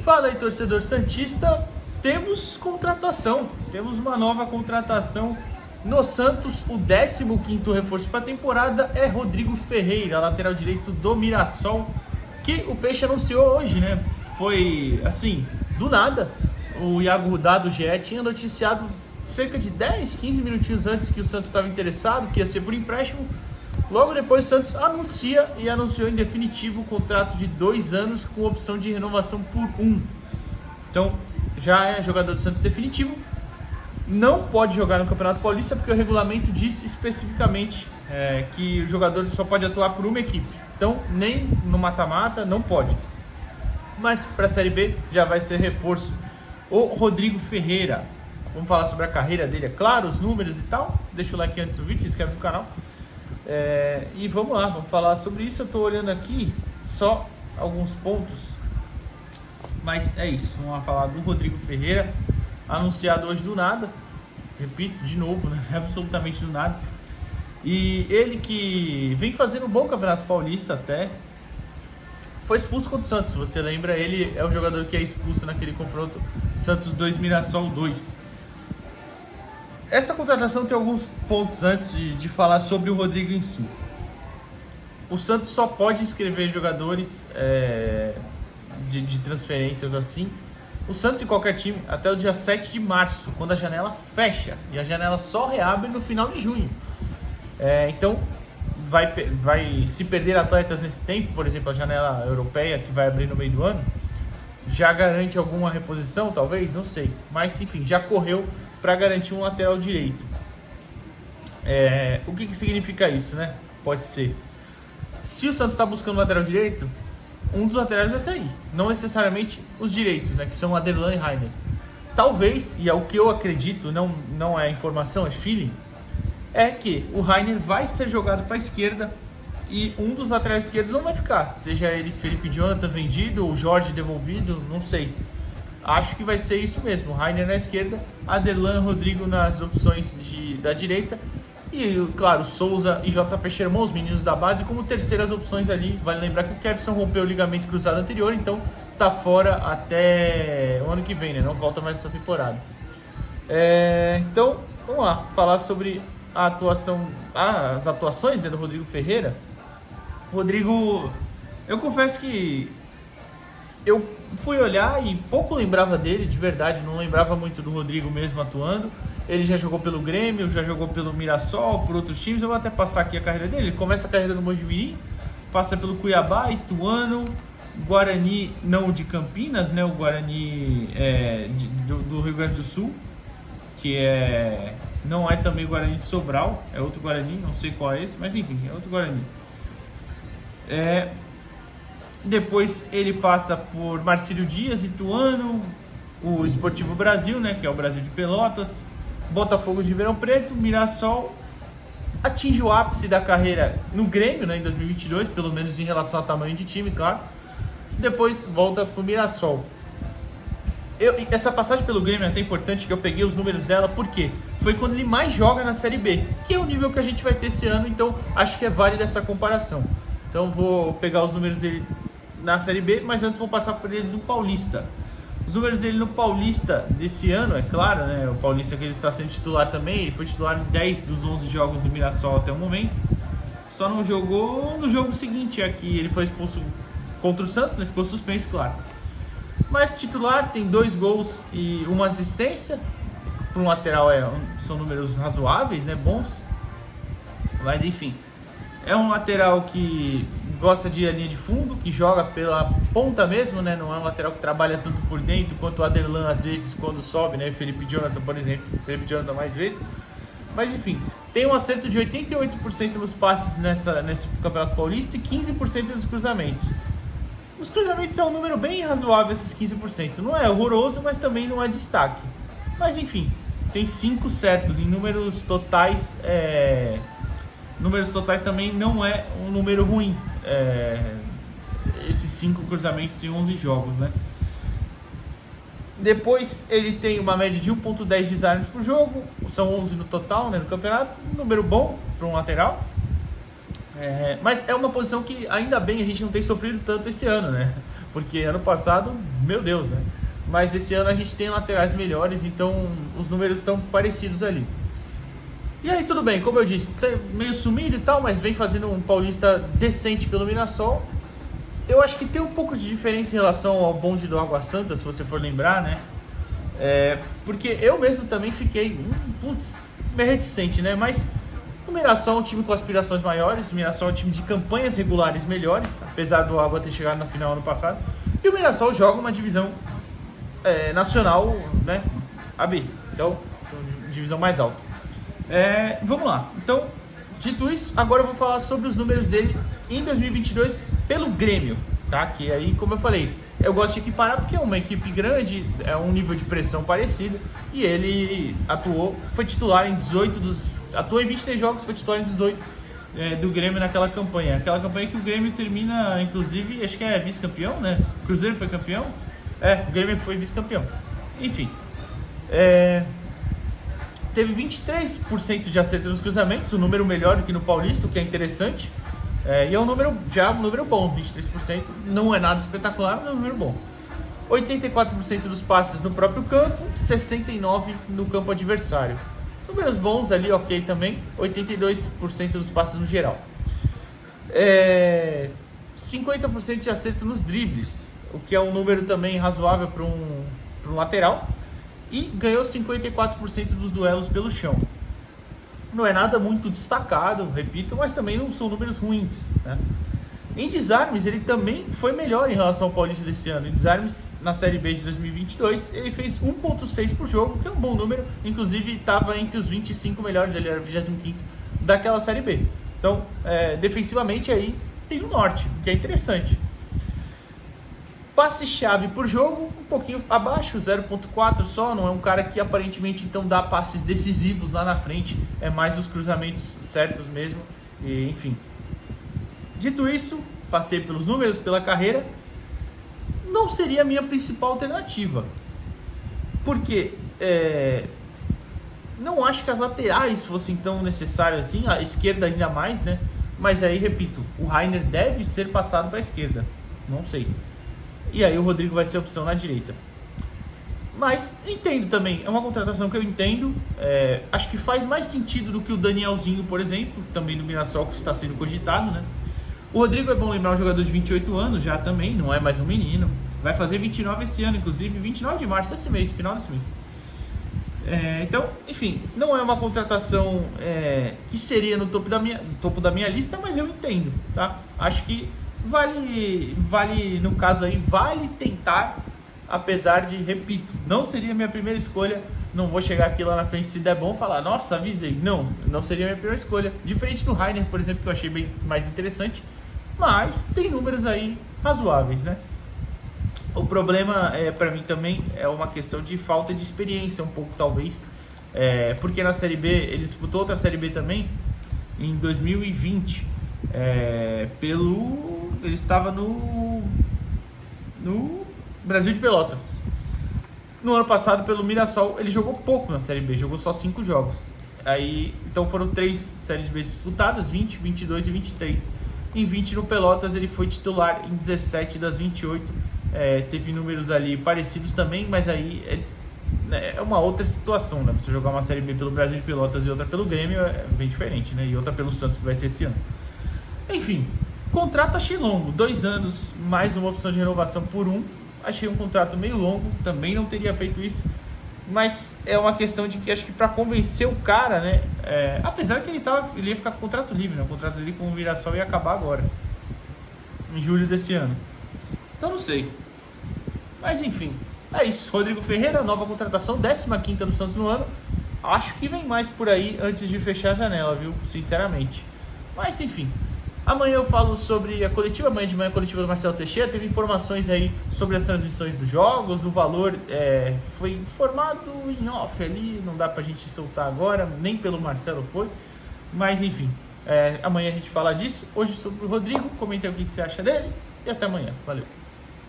Fala aí, torcedor santista, temos contratação, temos uma nova contratação no Santos. O 15º reforço para a temporada é Rodrigo Ferreira, lateral direito do Mirassol, que o Peixe anunciou hoje, né? Foi assim, do nada. O Iago Rudá do GE tinha noticiado cerca de 10, 15 minutinhos antes que o Santos estava interessado, que ia ser por empréstimo. Logo depois o Santos anunciou em definitivo o contrato de 2 anos com opção de renovação por 1. Então já é jogador do Santos definitivo. Não pode jogar no Campeonato Paulista porque o regulamento diz especificamente que o jogador só pode atuar por uma equipe. Então nem no mata-mata não pode. Mas para a Série B já vai ser reforço. O Rodrigo Ferreira. Vamos falar sobre a carreira dele, é claro, os números e tal. Deixa o like antes do vídeo, se inscreve no canal. E vamos lá, vamos falar sobre isso. Eu estou olhando aqui só alguns pontos, mas é isso. Vamos falar do Rodrigo Ferreira, anunciado hoje do nada. Repito de novo, né? Absolutamente do nada. E ele que vem fazendo um bom Campeonato Paulista até. Foi expulso contra o Santos, você lembra? Ele é o jogador que é expulso naquele confronto Santos 2, Mirassol 2. Essa contratação tem alguns pontos antes de falar sobre o Rodrigo em si. O Santos só pode inscrever jogadores de transferências assim. O Santos e qualquer time até o dia 7 de março, quando a janela fecha. E a janela só reabre no final de junho. Então vai se perder atletas nesse tempo, por exemplo, a janela europeia que vai abrir no meio do ano, já garante alguma reposição, talvez? Não sei. Mas enfim, já correu para garantir um lateral direito. O que significa isso, né? Pode ser. Se o Santos está buscando um lateral direito, um dos laterais vai sair. Não necessariamente os direitos, né? Que são Aderlan e Rainer. Talvez, e é o que eu acredito, não é informação, é feeling, é que o Rainer vai ser jogado para a esquerda e um dos laterais esquerdos não vai ficar. Seja ele Felipe Jonathan vendido ou Jorge devolvido, não sei. Acho que vai ser isso mesmo. Rainer na esquerda, Aderlan, Rodrigo nas opções da direita. E, claro, Souza e JP Sherman, os meninos da base, como terceiras opções ali. Vale lembrar que o Kevson rompeu o ligamento cruzado anterior, então tá fora até o ano que vem, né? Não volta mais essa temporada. Então, vamos lá, falar sobre as atuações do Rodrigo Ferreira. Rodrigo, eu confesso que eu fui olhar e pouco lembrava dele, de verdade, não lembrava muito do Rodrigo mesmo atuando. Ele já jogou pelo Grêmio, já jogou pelo Mirassol, por outros times. Eu vou até passar aqui a carreira dele. Ele começa a carreira no Mojimirim, passa pelo Cuiabá, Ituano, Guarani, não de Campinas, né? O Guarani do Rio Grande do Sul, que não é também Guarani de Sobral, é outro Guarani, não sei qual é esse, mas enfim, é outro Guarani. Depois ele passa por Marcílio Dias, Ituano, o Esportivo Brasil, né, que é o Brasil de Pelotas, Botafogo de Ribeirão Preto, Mirassol. Atinge o ápice da carreira no Grêmio, né, em 2022, pelo menos em relação ao tamanho de time, claro. Depois volta para o Mirassol. Essa passagem pelo Grêmio é até importante, que eu peguei os números dela, porque foi quando ele mais joga na Série B, que é o nível que a gente vai ter esse ano, então acho que é válida essa comparação. Então vou pegar os números dele na Série B, mas antes vou passar por ele no Paulista. Os números dele no Paulista desse ano, é claro, né? O Paulista que ele está sendo titular também, ele foi titular em 10 dos 11 jogos do Mirassol até o momento. Só não jogou no jogo seguinte, aqui ele foi expulso contra o Santos, né? Ficou suspenso, claro. Mas titular, tem 2 gols e 1 assistência. Para um lateral são números razoáveis, né? Bons. Mas enfim, é um lateral que gosta de ir à linha de fundo, que joga pela ponta mesmo, né? Não é um lateral que trabalha tanto por dentro quanto o Aderlan às vezes quando sobe, né? Felipe Jonathan, por exemplo. Felipe Jonathan mais vezes. Mas enfim, tem um acerto de 88% nos passes nesse Campeonato Paulista e 15% nos cruzamentos. Os cruzamentos são um número bem razoável, esses 15%. Não é horroroso, mas também não é destaque. Mas enfim, tem 5 certos em números totais. Números totais também não é um número ruim. Esses 5 cruzamentos em 11 jogos, né? Depois ele tem uma média de 1.10 desarmes por jogo. São 11 no total, né, no campeonato. Um número bom para um lateral. Mas é uma posição que ainda bem a gente não tem sofrido tanto esse ano, né? porque ano passado, meu Deus, né? Mas esse ano a gente tem laterais melhores, então os números estão parecidos ali. E aí tudo bem, como eu disse, meio sumido e tal, mas vem fazendo um paulista decente pelo Mirassol. Eu acho que tem um pouco de diferença em relação ao bonde do Água Santa, se você for lembrar, né? Porque eu mesmo também fiquei, meio reticente, né? Mas o Mirassol é um time com aspirações maiores, o Mirassol é um time de campanhas regulares melhores, apesar do Água ter chegado na final ano passado. E o Mirassol joga uma divisão nacional, né? AB, então, divisão mais alta. Vamos lá. Então, dito isso, agora eu vou falar sobre os números dele em 2022 pelo Grêmio, tá? Que aí, como eu falei, eu gosto de equiparar porque é uma equipe grande, é um nível de pressão parecido, e ele foi titular em 18 atuou em 23 jogos, foi titular em 18 do Grêmio naquela campanha. Aquela campanha que o Grêmio termina, inclusive, acho que é vice-campeão, né? O Cruzeiro foi campeão? O Grêmio foi vice-campeão. Enfim, teve 23% de acerto nos cruzamentos, um número melhor do que no Paulista, o que é interessante. E é um número bom, 23%. Não é nada espetacular, mas é um número bom. 84% dos passes no próprio campo, 69% no campo adversário. Números bons ali, ok também. 82% dos passes no geral. 50% de acerto nos dribles, o que é um número também razoável para um lateral. E ganhou 54% dos duelos pelo chão. Não é nada muito destacado, repito, mas também não são números ruins, né? Em desarmes, ele também foi melhor em relação ao Paulista desse ano. Em desarmes, na Série B de 2022, ele fez 1.6 por jogo, que é um bom número. Inclusive, estava entre os 25 melhores, ele era 25º daquela Série B. Então, defensivamente, aí tem o norte, que é interessante. Passe-chave por jogo, um pouquinho abaixo, 0.4 só. Não é um cara que aparentemente então dá passes decisivos lá na frente. É mais os cruzamentos certos mesmo. E, enfim. Dito isso, passei pelos números, pela carreira. Não seria a minha principal alternativa. Porque não acho que as laterais fossem tão necessárias assim. A esquerda ainda mais, né? Mas aí, repito, o Rainer deve ser passado para a esquerda. Não sei. E aí o Rodrigo vai ser a opção na direita. Mas entendo também, é uma contratação que eu entendo. Acho que faz mais sentido do que o Danielzinho, por exemplo, também do Mirassol, que está sendo cogitado, né? O Rodrigo, é bom lembrar, um jogador de 28 anos já também, não é mais um menino. Vai fazer 29 esse ano, inclusive, 29 de março, esse mês, final desse mês. Então, enfim, não é uma contratação que seria no topo da minha lista, mas eu entendo, tá? Acho que vale, no caso aí, vale tentar, apesar de, repito, não seria minha primeira escolha. Não vou chegar aqui lá na frente, se der bom, falar, nossa, avisei. Não seria minha primeira escolha. Diferente do Rainer, por exemplo, que eu achei bem mais interessante, mas tem números aí razoáveis, né? O problema, para mim também, é uma questão de falta de experiência, um pouco talvez, porque na Série B, ele disputou outra Série B também, em 2020, ele estava no Brasil de Pelotas. No ano passado, pelo Mirassol, ele jogou pouco na Série B, jogou só 5 jogos. Então foram 3 Séries B disputadas, 20, 22 e 23. Em 20 no Pelotas ele foi titular em 17 das 28. Teve números ali parecidos também, mas aí é uma outra situação, né? Você jogar uma Série B pelo Brasil de Pelotas e outra pelo Grêmio é bem diferente, né? E outra pelo Santos, que vai ser esse ano. Enfim, contrato achei longo, 2 anos, mais uma opção de renovação por 1. Achei um contrato meio longo, também não teria feito isso. Mas é uma questão de que acho que para convencer o cara, né? Apesar que ele ia ficar com contrato livre, né? O contrato dele com o Mirassol ia acabar agora, em julho desse ano. Então não sei. Mas enfim, é isso. Rodrigo Ferreira, nova contratação, 15ª do Santos no ano. Acho que vem mais por aí antes de fechar a janela, viu? Sinceramente. Mas enfim. Amanhã eu falo sobre a coletiva, amanhã de manhã a coletiva do Marcelo Teixeira, teve informações aí sobre as transmissões dos jogos, o valor foi informado em off ali, não dá pra gente soltar agora, nem pelo Marcelo foi, mas enfim, amanhã a gente fala disso, hoje sobre o Rodrigo, comenta aí o que você acha dele e até amanhã, valeu.